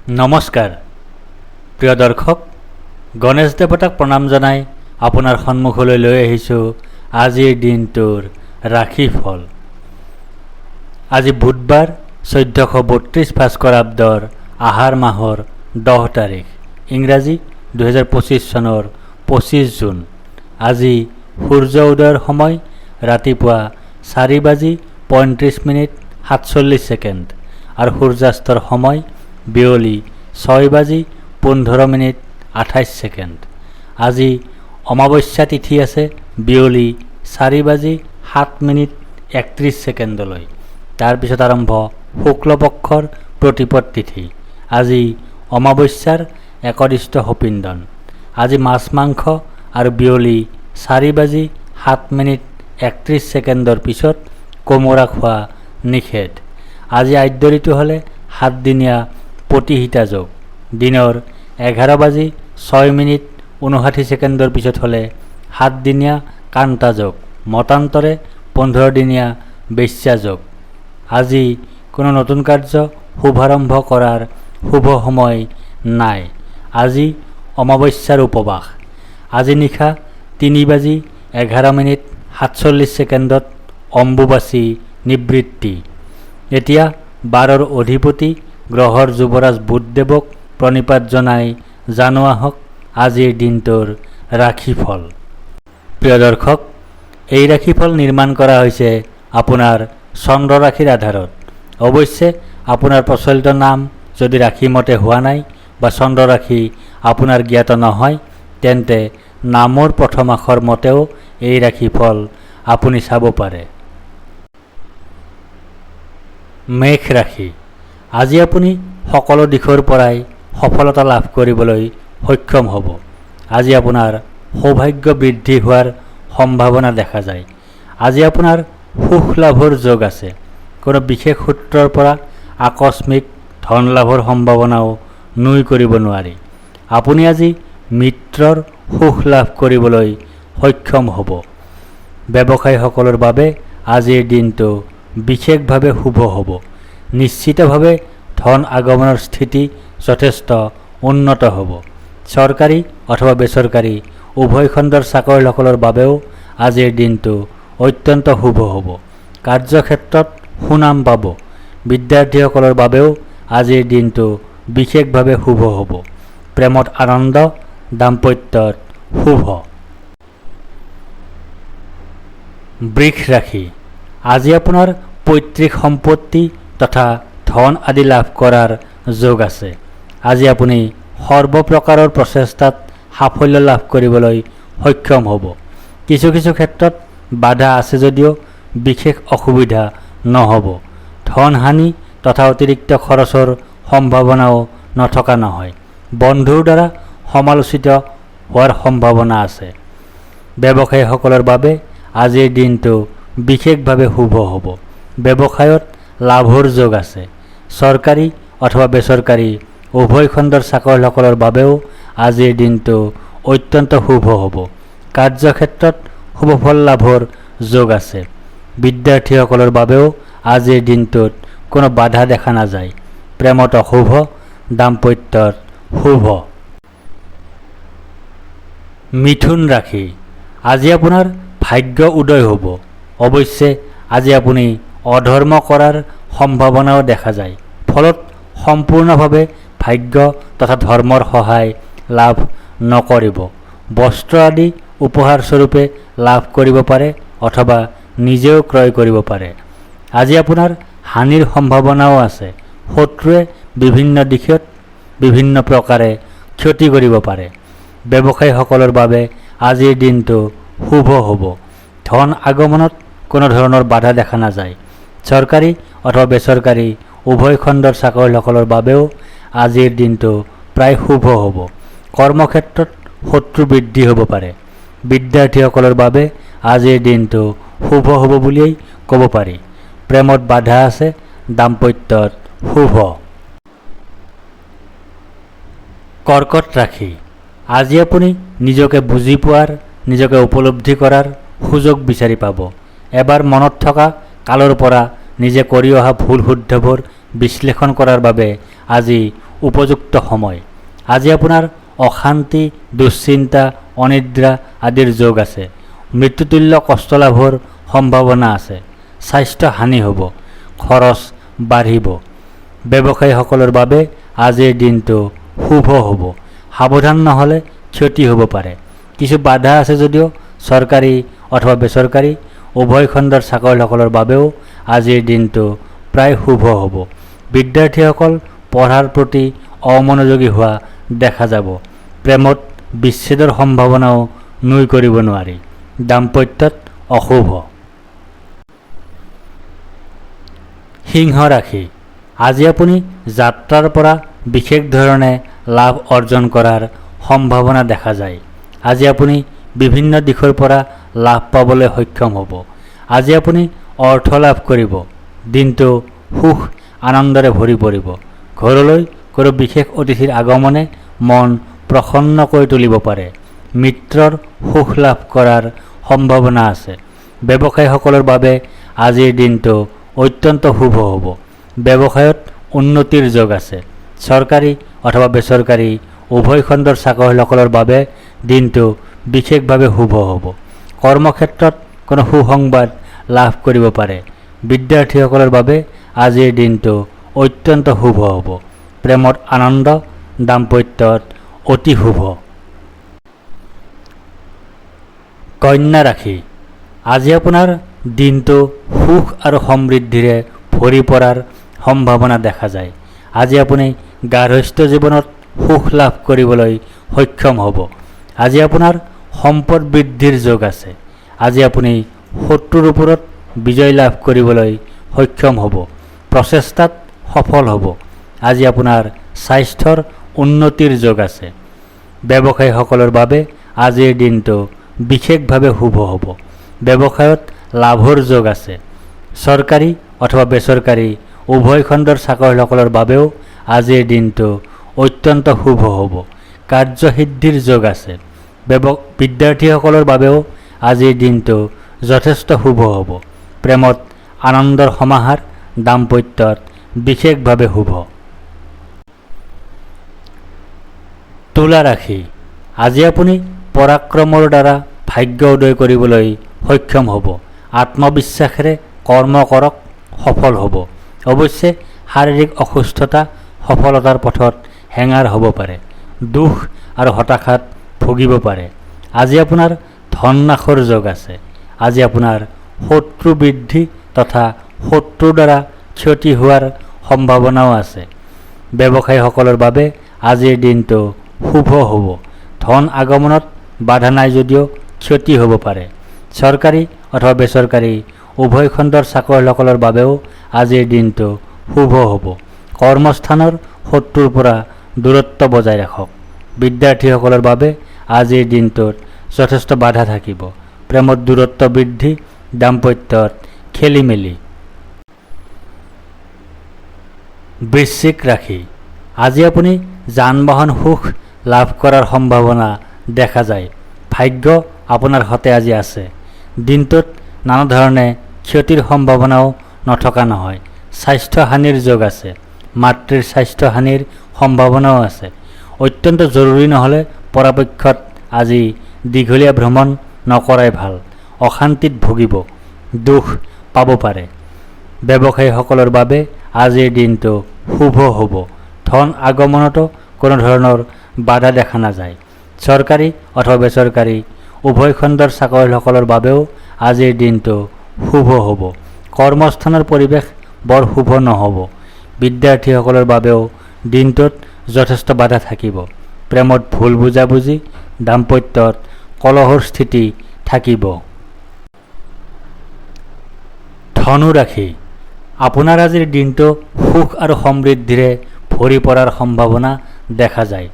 নমস্কাৰ প্ৰিয় দৰ্শক, গণেশ দেৱতাক প্ৰণাম জনাই আপোনাৰ সন্মুখলৈ লৈ আহিছোঁ আজিৰ দিনটোৰ ৰাশিফল। আজি বুধবাৰ 1432 ভাস্কৰাব্দৰ আহাৰ মাহৰ 10 তাৰিখ, ইংৰাজী 2025 চনৰ 25 জুন। আজি সূৰ্য উদয়ৰ সময় ৰাতিপুৱা 4:35:47 আৰু সূৰ্যাস্তৰ সময় বিয়লি 6:15:28। আজি অমাৱস্যা তিথি আছে বিয়লি 4:07:31। তাৰপিছত আৰম্ভ শুক্লপক্ষৰ প্ৰতিপদ তিথি। আজি অমাৱস্যাৰ একদিষ্ট সপিন্দন। আজি মাছ মাংস আৰু বিয়লি 4:07:31 পিছত কোমোৰা খোৱা নিষেধ। আজি আদ্য ঋতু হ'লে 7 দিনীয়া প্ৰতিহিতা যোগ। দিনৰ 11:06:59 পিছত হ'লে 7 দিনীয়া কান্তা যোগ। মতান্তৰে 15 দিনীয়া বেশ্যা যোগ। আজি কোনো নতুন কাৰ্য শুভাৰম্ভ কৰাৰ শুভ সময় নাই। আজি অমাৱস্যাৰ উপবাস। আজি নিশা 3:11:47 অম্বুবাচী নিবৃত্তি। এতিয়া 12ৰ অধিপতি গ্ৰহৰ যুৱৰাজ বুধদেৱক প্ৰণিপাত জনাই জানো আহক আজিৰ দিনটোৰ ৰাশিফল। প্ৰিয় দৰ্শক, এই ৰাশিফল নিৰ্মাণ কৰা হৈছে আপোনাৰ চন্দ্ৰ ৰাশিৰ আধাৰত। অৱশ্যে আপোনাৰ প্ৰচলিত নাম যদি ৰাশিমতে হোৱা নাই বা চন্দ্ৰ ৰাশি আপোনাৰ জ্ঞাত নহয়, তেন্তে নামৰ প্ৰথম আখৰ মতেও এই ৰাশিফল আপুনি চাব পাৰে। মেষ ৰাশি। আজি আপুনি সকলো দিশৰ পৰাই সফলতা লাভ কৰিবলৈ সক্ষম হ'ব। আজি আপোনাৰ সৌভাগ্য বৃদ্ধি হোৱাৰ সম্ভাৱনা দেখা যায়। আজি আপোনাৰ সুখ লাভৰ যোগ আছে। কোনো বিশেষ সূত্ৰৰ পৰা আকস্মিক ধন লাভৰ সম্ভাৱনাও নুই কৰিব নোৱাৰি। আপুনি আজি মিত্ৰৰ সুখ লাভ কৰিবলৈ সক্ষম হ'ব। ব্যৱসায়ীসকলৰ বাবে আজিৰ দিনটো বিশেষভাৱে শুভ হ'ব। নিশ্চিতভাৱে ধন আগমনৰ স্থিতি যথেষ্ট উন্নত হ'ব। চৰকাৰী অথবা বেচৰকাৰী উভয় খণ্ডৰ চাকৰিয়ালসকলৰ বাবেও আজিৰ দিনটো অত্যন্ত শুভ হ'ব। কাৰ্যক্ষেত্ৰত সুনাম পাব। বিদ্যাৰ্থীসকলৰ বাবেও আজিৰ দিনটো বিশেষভাৱে শুভ হ'ব। প্ৰেমত আনন্দ, দাম্পত্যত শুভ। বৃষ ৰাশি। আজি আপোনাৰ পৈতৃক সম্পত্তি তথা ধন আদি লাভ কৰাৰ যোগ আছে। আজি আপুনি সৰ্বপ্ৰকাৰৰ প্ৰচেষ্টাত সাফল্য লাভ কৰিবলৈ সক্ষম হ'ব। কিছু ক্ষেত্ৰত বাধা আছে যদিও বিশেষ অসুবিধা নহ'ব। ধন হানি তথা অতিৰিক্ত খৰচৰ সম্ভাৱনাও নথকা নহয়। বন্ধুৰ দ্বাৰা সমালোচিত হোৱাৰ সম্ভাৱনা আছে। ব্যৱসায়ীসকলৰ বাবে আজিৰ দিনটো বিশেষভাৱে শুভ হ'ব। ব্যৱসায়ত লাভৰ যোগ আছে। চৰকাৰী অথবা বেচৰকাৰী উভয় খণ্ডৰ চাকৰিয়ালসকলৰ বাবেও আজিৰ দিনটো অত্যন্ত শুভ হ'ব। কাৰ্যক্ষেত্ৰত শুভফল লাভৰ যোগ আছে। বিদ্যাৰ্থীসকলৰ বাবেও আজিৰ দিনটোত কোনো বাধা দেখা নাযায়। প্ৰেমত অশুভ, দাম্পত্যত শুভ। মিথুন ৰাশি। আজি আপোনাৰ ভাগ্য উদয় হ'ব। অৱশ্যে আজি আপুনি অধৰ্ম কৰাৰ সম্ভাৱনাও দেখা যায়। ফলত সম্পূৰ্ণভাৱে ভাগ্য তথা ধৰ্মৰ সহায় লাভ নকৰিব। বস্ত্ৰ আদি উপহাৰ স্বৰূপে লাভ কৰিব পাৰে অথবা নিজেও ক্ৰয় কৰিব পাৰে। আজি আপোনাৰ হানিৰ সম্ভাৱনাও আছে। শত্ৰুৱে বিভিন্ন দিশত বিভিন্ন প্ৰকাৰে ক্ষতি কৰিব পাৰে। ব্যৱসায়ীসকলৰ বাবে আজিৰ দিনটো শুভ হ'ব। ধন আগমনত কোনো ধৰণৰ বাধা দেখা নাযায়। চৰকাৰী অথবা বেচৰকাৰী উভয় খণ্ডৰ চাকৰিয়ালসকলৰ বাবেও আজিৰ দিনটো প্ৰায় শুভ হ'ব। কৰ্মক্ষেত্ৰত শত্ৰু বৃদ্ধি হ'ব পাৰে। বিদ্যাৰ্থীসকলৰ বাবে আজিৰ দিনটো শুভ হ'ব বুলিয়েই ক'ব পাৰি। প্ৰেমত বাধা আছে, দাম্পত্যত শুভ। কৰ্কট ৰাশি। আজি আপুনি নিজকে বুজি পোৱাৰ, নিজকে উপলব্ধি কৰাৰ সুযোগ বিচাৰি পাব। এবাৰ মনত থকা কালৰ পৰা নিজে কৰি অহা ভুল শুদ্ধবোৰ বিশ্লেষণ কৰাৰ বাবে আজি উপযুক্ত সময়। আজি আপোনাৰ অশান্তি, দুশ্চিন্তা, অনিদ্ৰা আদিৰ যোগ আছে। মৃত্যুতুল্য কষ্ট লাভৰ সম্ভাৱনা আছে। স্বাস্থ্য হানি হ'ব, খৰচ বাঢ়িব। ব্যৱসায়ীসকলৰ বাবে আজিৰ দিনটো শুভ হ'ব। সাৱধান নহ'লে ক্ষতি হ'ব পাৰে। কিছু বাধা আছে যদিও চৰকাৰী অথবা বেচৰকাৰী উভয় খণ্ডৰ চাকৰিয়ালসকলৰ বাবেও আজিৰ দিনটো প্ৰায় শুভ হ'ব। বিদ্যাৰ্থীসকল পঢ়াৰ প্ৰতি অমনোযোগী হোৱা দেখা যাব। প্ৰেমত বিচ্ছেদৰ সম্ভাৱনাও নুই কৰিব নোৱাৰি। দাম্পত্যত অশুভ। সিংহ ৰাশি। আজি আপুনি যাত্ৰাৰ পৰা বিশেষ ধৰণে লাভ অৰ্জন কৰাৰ সম্ভাৱনা দেখা যায়। আজি আপুনি বিভিন্ন দিশৰ পৰা লাভ পাবলৈ সক্ষম হ'ব। আজি আপুনি অৰ্থ লাভ কৰিব। দিনটো সুখ আনন্দৰে ভৰি পৰিব। ঘৰলৈ কোনো বিশেষ অতিথিৰ আগমনে মন প্ৰসন্ন কৰি তুলিব পাৰে। মিত্ৰৰ সুখ লাভ কৰাৰ সম্ভাৱনা আছে। ব্যৱসায়ীসকলৰ বাবে আজিৰ দিনটো অত্যন্ত শুভ হ'ব। ব্যৱসায়ত উন্নতিৰ যোগ আছে। চৰকাৰী অথবা বেচৰকাৰী উভয় খণ্ডৰ চাকৰিয়ালসকলৰ বাবে দিনটো বিশেষভাৱে শুভ হ'ব। কৰ্মক্ষেত্ৰত কোনো সুসংবাদ লাভ কৰিব পাৰে। বিদ্যাৰ্থীসকলৰ বাবে আজিৰ দিনটো অত্যন্ত শুভ হ'ব। প্ৰেমত আনন্দ, দাম্পত্যত অতি শুভ। কন্যা ৰাশি। আজি আপোনাৰ দিনটো সুখ আৰু সমৃদ্ধিৰে ভৰি পৰাৰ সম্ভাৱনা দেখা যায়। আজি আপুনি গাৰ্হস্থ্য জীৱনত সুখ লাভ কৰিবলৈ সক্ষম হ'ব। আজি আপোনাৰ সম্পদ বৃদ্ধিৰ যোগ আছে। আজি আপুনি শত্ৰুৰ ওপৰত বিজয় লাভ কৰিবলৈ সক্ষম হ'ব। প্ৰচেষ্টাত সফল হ'ব। আজি আপোনাৰ স্বাস্থ্যৰ উন্নতিৰ যোগ আছে। ব্যৱসায়ীসকলৰ বাবে আজিৰ দিনটো বিশেষভাৱে শুভ হ'ব। ব্যৱসায়ত লাভৰ যোগ আছে। চৰকাৰী অথবা বেচৰকাৰী উভয় খণ্ডৰ চাকৰিয়ালসকলৰ বাবেও আজিৰ দিনটো অত্যন্ত শুভ হ'ব। কাৰ্যসিদ্ধিৰ যোগ আছে। বিদ্যাৰ্থীসকলৰ বাবেও আজিৰ দিনটো যথেষ্ট শুভ হ'ব। প্ৰেমত আনন্দৰ সমাহাৰ, দাম্পত্যত বিশেষভাৱে শুভ। তুলা ৰাশি। আজি আপুনি পৰাক্ৰমৰ দ্বাৰা ভাগ্য উদয় কৰিবলৈ সক্ষম হ'ব। আত্মবিশ্বাসেৰে কৰ্ম কৰক, সফল হ'ব। অৱশ্যে শাৰীৰিক অসুস্থতা সফলতাৰ পথত হেঙাৰ হ'ব পাৰে। দুখ আৰু হতাশাত ভুগিব পাৰে। আজি আপোনাৰ ধন নাশৰ যোগ আছে। আজি আপোনাৰ শত্ৰু বৃদ্ধি তথা শত্ৰুৰ দ্বাৰা ক্ষতি হোৱাৰ সম্ভাৱনাও আছে। ব্যৱসায়ীসকলৰ বাবে আজিৰ দিনটো শুভ হ'ব। ধন আগমনত বাধা নাই যদিও ক্ষতি হ'ব পাৰে। চৰকাৰী অথবা বেচৰকাৰী উভয় খণ্ডৰ চাকৰিয়ালসকলৰ বাবেও আজিৰ দিনটো শুভ হ'ব। কৰ্মস্থানৰ শত্ৰুৰ পৰা দূৰত্ব বজাই ৰাখক। বিদ্যাৰ্থীসকলৰ বাবে আজিৰ দিনটোত যথেষ্ট বাধা থাকিব। প্ৰেমত দূৰত্ব বৃদ্ধি, দাম্পত্যত খেলিমেলি। বৃশ্চিক ৰাশি। আজি আপুনি যান বাহন সুখ লাভ কৰাৰ সম্ভাৱনা দেখা যায়। ভাগ্য আপোনাৰ সতে আজি আছে। দিনটোত নানা ধৰণে ক্ষতিৰ সম্ভাৱনাও নথকা নহয়। স্বাস্থ্য হানিৰ যোগ আছে। মাতৃৰ স্বাস্থ্য হানিৰ সম্ভাৱনাও আছে। অত্যন্ত জৰুৰী নহ'লে পৰাপক্ষত আজি দীঘলীয়া ভ্ৰমণ নকৰাই ভাল। অশান্তিত ভুগিব, দুখ পাব পাৰে। ব্যৱসায়ীসকলৰ বাবে আজিৰ দিনটো শুভ হ'ব। ধন আগমনতো কোনো ধৰণৰ বাধা দেখা নাযায়। চৰকাৰী অথবা বেচৰকাৰী উভয় খণ্ডৰ চাকৰিয়ালসকলৰ বাবেও আজিৰ দিনটো শুভ হ'ব। কৰ্মস্থানৰ পৰিৱেশ বৰ শুভ নহ'ব। বিদ্যাৰ্থীসকলৰ বাবেও দিনটোত যথেষ্ট বাধা থাকিব। প্ৰেমত ভুল বুজাবুজি, দাম্পত্যত কলহৰ স্থিতি থাকিব। ধনু ৰাশি। আপোনাৰ আজিৰ দিনটো সুখ আৰু সমৃদ্ধিৰে ভৰি পৰাৰ সম্ভাৱনা দেখা যায়।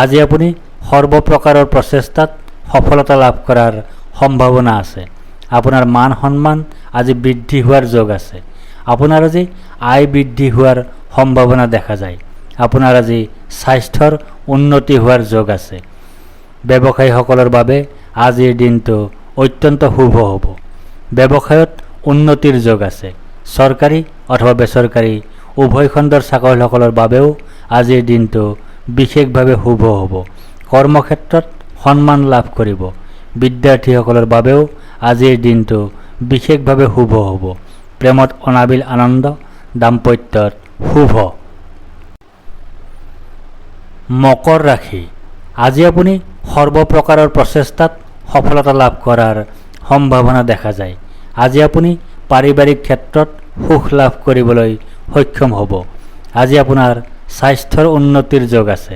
আজি আপুনি সৰ্বপ্ৰকাৰৰ প্ৰচেষ্টাত সফলতা লাভ কৰাৰ সম্ভাৱনা আছে। আপোনাৰ মান সন্মান আজি বৃদ্ধি হোৱাৰ যোগ আছে। আপোনাৰ আজি আয় বৃদ্ধি হোৱাৰ সম্ভাৱনা দেখা যায়। আপোনাৰ আজি স্বাস্থ্যৰ উন্নতি হোৱাৰ যোগ আছে। ব্যৱসায়ীসকলৰ বাবে আজিৰ দিনটো অত্যন্ত শুভ হ'ব। ব্যৱসায়ত উন্নতিৰ যোগ আছে। চৰকাৰী অথবা বেচৰকাৰী উভয় খণ্ডৰ চাকৰিয়ালসকলৰ বাবেও আজিৰ দিনটো বিশেষভাৱে শুভ হ'ব। কৰ্মক্ষেত্ৰত সন্মান লাভ কৰিব। বিদ্যাৰ্থীসকলৰ বাবেও আজিৰ দিনটো বিশেষভাৱে শুভ হ'ব। প্ৰেমত অনাবিল আনন্দ, দাম্পত্যত শুভ। মকৰ ৰাশি। আজি আপুনি সৰ্বপ্ৰকাৰৰ প্ৰচেষ্টাত সফলতা লাভ কৰাৰ সম্ভাৱনা দেখা যায়। আজি আপুনি পাৰিবাৰিক ক্ষেত্ৰত সুখ লাভ কৰিবলৈ সক্ষম হ'ব। আজি আপোনাৰ স্বাস্থ্যৰ উন্নতিৰ যোগ আছে।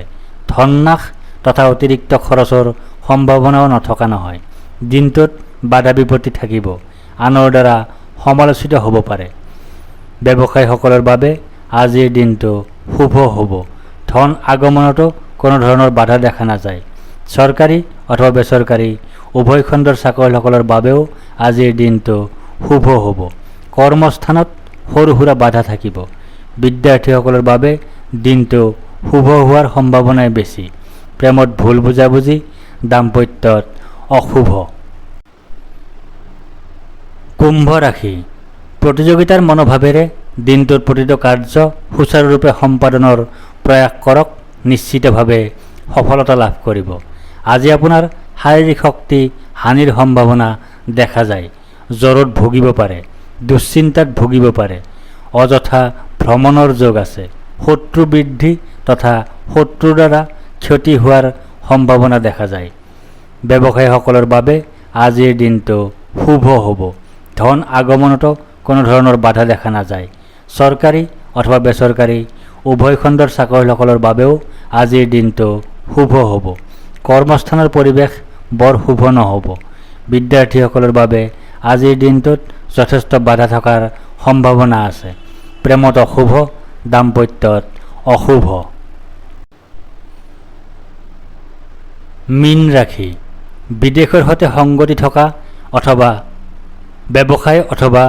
ধননাশ তথা অতিৰিক্ত খৰচৰ সম্ভাৱনাও নথকা নহয়। দিনটোত বাধা বিপত্তি থাকিব। আনৰ দ্বাৰা সমালোচিত হ'ব পাৰে। ব্যৱসায়ীসকলৰ বাবে আজিৰ দিনটো শুভ হ'ব। ধন আগমনতো কোনো ধৰণৰ বাধা দেখা নাযায়। চৰকাৰী অথবা বেচৰকাৰী উভয় খণ্ডৰ চাকৰিয়ালসকলৰ বাবেও আজিৰ দিনটো শুভ হ'ব। কৰ্মস্থানত সৰু সুৰা বাধা থাকিব। বিদ্যাৰ্থীসকলৰ বাবে দিনটো শুভ হোৱাৰ সম্ভাৱনাই বেছি। প্ৰেমত ভুল বুজাবুজি, দাম্পত্যত অশুভ। কুম্ভ ৰাশি। প্ৰতিযোগিতাৰ মনোভাৱেৰে দিনটোৰ প্ৰতিটো কাৰ্য সুচাৰুৰূপে সম্পাদনৰ প্ৰয়াস কৰক। নিশ্চিতভাৱে সফলতা লাভ কৰিব। আজি আপোনাৰ শাৰীৰিক শক্তি হানিৰ সম্ভাৱনা দেখা যায়। জ্বৰত ভুগিব পাৰে, দুশ্চিন্তাত ভুগিব পাৰে। অযথা ভ্ৰমণৰ যোগ আছে। শত্ৰু বৃদ্ধি তথা শত্ৰুৰ দ্বাৰা ক্ষতি হোৱাৰ সম্ভাৱনা দেখা যায়। ব্যৱসায়ীসকলৰ বাবে আজিৰ দিনটো শুভ হ'ব। ধন আগমনতো কোনো ধৰণৰ বাধা দেখা নাযায়। চৰকাৰী অথবা বেচৰকাৰী উভয় খণ্ডৰ চাকৰিয়ালসকলৰ বাবেও আজিৰ দিনটো শুভ হ'ব। কৰ্মস্থানৰ পৰিৱেশ বৰ শুভ নহ'ব। বিদ্যাৰ্থীসকলৰ বাবে আজিৰ দিনটোত যথেষ্ট বাধা থকাৰ সম্ভাৱনা আছে। প্ৰেমত অশুভ, দাম্পত্যত অশুভ। মীন ৰাশি। বিদেশৰ সৈতে সংগতি থকা অথবা ব্যৱসায় অথবা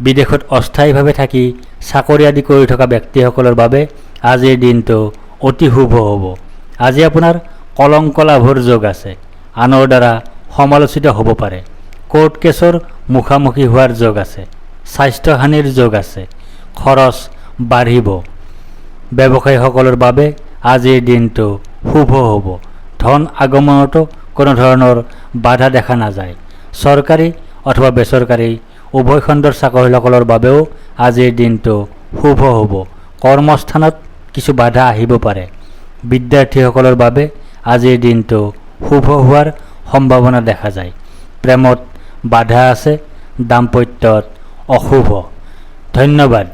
বিদেশত অস্থায়ীভাৱে থাকি চাকৰি আদি কৰি থকা ব্যক্তিসকলৰ বাবে আজিৰ দিনটো অতি শুভ হ'ব। আজি আপোনাৰ কলংক লাভৰ যোগ আছে। আনৰ দ্বাৰা সমালোচিত হ'ব পাৰে। কোৰ্ট কেছৰ মুখামুখি হোৱাৰ যোগ আছে। স্বাস্থ্যহানিৰ যোগ আছে। খৰচ বাঢ়িব। ব্যৱসায়ীসকলৰ বাবে আজিৰ দিনটো শুভ হ'ব। ধন আগমনতো কোনো ধৰণৰ বাধা দেখা নাযায়। চৰকাৰী অথবা বেচৰকাৰী উভয় খণ্ডৰ চাকৰিয়ালসকলৰ বাবেও আজিৰ দিনটো শুভ হ'ব। কৰ্মস্থানত কিছু বাধা আহিব পাৰে। বিদ্যাৰ্থীসকলৰ বাবে আজিৰ দিনটো শুভ হোৱাৰ সম্ভাৱনা দেখা যায়। প্ৰেমত বাধা আছে, দাম্পত্যত অশুভ। ধন্যবাদ।